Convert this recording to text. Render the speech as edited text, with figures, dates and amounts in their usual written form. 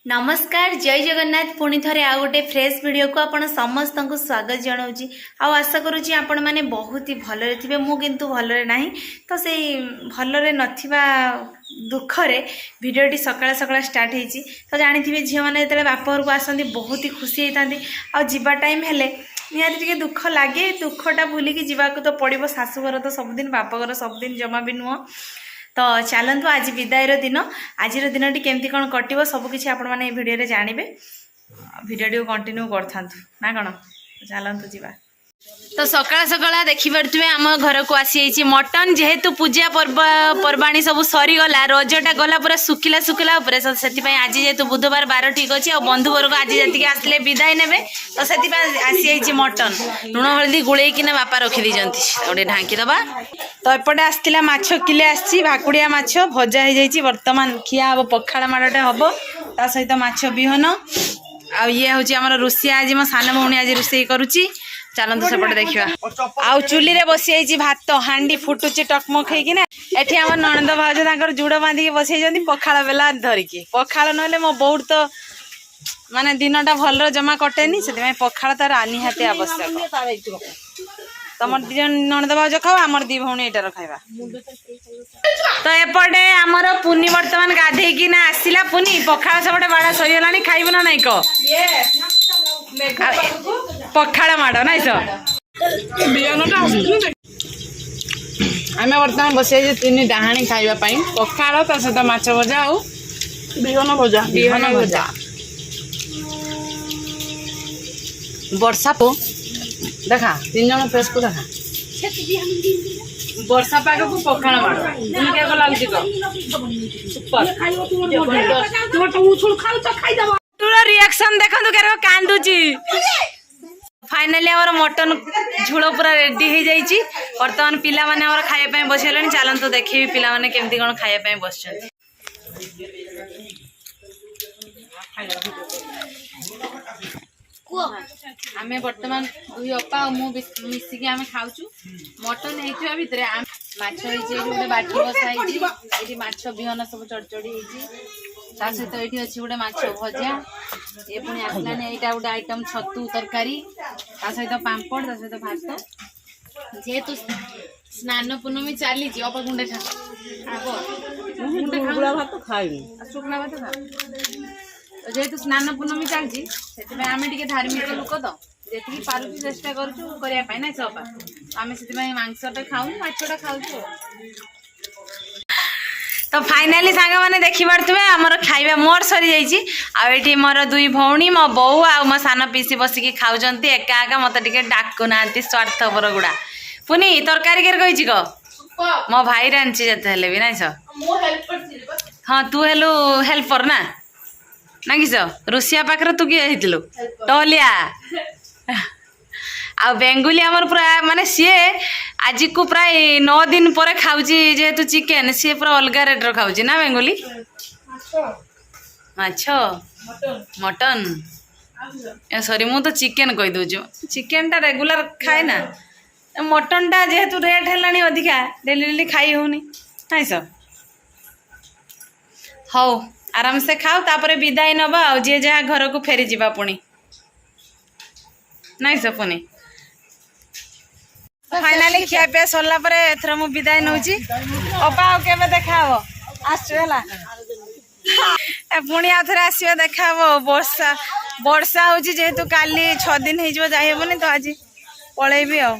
नमस्कार जय जगन्नाथ पुणी थे आउ गोटे फ्रेश वीडियो को आपण समस्त को स्वागत जनाऊँगी। आशा करुँची आपण मैंने बहुत ही भलरे थे मु किंतु भलरे नहीं तो से भलरे नथिबा दुखरे भिडियोटी सकाळ सकाळ स्टार्ट होती तो जानी झील मैंने जो बाप घर को आसती बहुत ही खुशी होता आवा टाइम हेले निहाती टे दुख लगे दुखटा भूलिकी जावाक तो पड़ो शाशुघर तो सबुदिन बापघर सबुदिन जमा भी नुह तो चलतु आज विदायर दिन आज दिन केमती कौन कटो सबकि आपण मैंने भिडियो जानवे भिडियो कंटिन्यू कर ना कौन चलतु जी तो सकाळ सकाळ देखिपे आम घर को आसी मटन जेहेतु पूजा पर्वाणी सब सरीगला रजटा गला पूरा सुखिला सुखिला से आज जेहेतु बुधवार बार ठीक अच्छे और बंधु वर्ग आज जी आसले विदाय ने तो से आसी मटन लुण हलदी गुड़ेकिना बापा रखी गोटे ढांकी दबा तो एपटे आसला माछ किले आसी भाकुड़िया माछ भजा हो बर्तमान खिया हम पखाड़ माड़टे हम ता सहित माछ बिहन आ ये हूँ आम रोषिया आज मो सान भौणी आज रोषे करुच्ची चलतु सेपटे देखा आउ चुली रे बसी भात हांडी फुटुची टकमक होना एठी आम नणंद भाउज जुड़ बांधिकी बसई पखाड़ बेला धरिकी पखाड़ ना मो बहुत तो माने दिनटा भल जमा कटेनी से पखाड़ तार निहाती आवश्यक तुम दी नणंद भाउज खाओ आमर दी भौणी एटार खाइबा तो एपटे आमर पुनी बर्तमान गाधेकी ना आसला पुनी पखाड़ सेपटे बाड़ा सरीगला खाइबु ना नाई को पखाड़ माड़ नाई आम बर्तमान बस तीन डाहाणी खावाई पखाड़ ता सहित माछ भजा आउ बिहन भजा वर्षा को देखा तीन जन फेस को देखा वर्षा पाग को पखाड़ माड़ रिएक्शन देखो कांदुची फाइनाली आमर मटन झोल पूरा रेडी हो जाइए बर्तमान पिला माने आमर खाया बसैले चलतु देखे पिला माने केमती कौन खाया बस आमे बर्तमान दुई अपा मिसिकी आमे खाऊचु मटन होइथिबा भितरे माछ होइछे गोटे बाटी बसाई ये माछ बिहन सब चढ़चढ़ी ता सहित ये अच्छी गोटे माछ भजा ये पुणी आसलानी यहाँ गोटे आइटम छतु तरकारी ता सहित पांपड़ ता सहित भात जेहेतु स्नान पूर्णमी चली अपा गुंडे भात खाई शुक्ला भात खा तो जेहेतु स्नान पूर्णमी चलती से आम टे धार्मिक लोक तो जी पार्टी चेष्टा करने ना सपा आम से मांसटा खाऊ माछटा खाऊ तो फाइनाली सांग मैंने देखी पारे आमर खाଇବା मोर सरी जाइए मोर दुई भौणी मो बो आ मो सान पीसी बसिकी खाऊँ एका एका मत टे डाकू ना स्वार्थपर गुड़ा पुनी तरकारी के कही ग मो भाई रांची जिते भी ना हाँ तू हेलु हेल्पर ना ना किस रोषिया पाखे तू किए टहलिया आ बेंगुली आमर पूरा माने सी आज को प्राय 9 दिन पर खाऊची जेहेतु चिकेन सी पूरा अलग रेट खाऊची ना बेंगुली माछ मटन सॉरी मु तो चिकेन कही दूँ चिकेन टा रेगुलर खाए ना मटन टा जेहेतु रेट है अधिका डेली डेली खाई होनी नाई सर हौ आराम से खाओ तापर विदाय नवा आ जे जहाँ घर को फेरी जावा पुणी नाई सर पुणी फाइनाली खिया पिया सरला पर एथर मु विदाय नौची अपा केबे देखाबो आसला पुणी आथरे आसीबे देखाबो वर्षा वर्षा होची जेहेतु काली 6 दिन हो जाई हेबनी तो आज पळेबी आ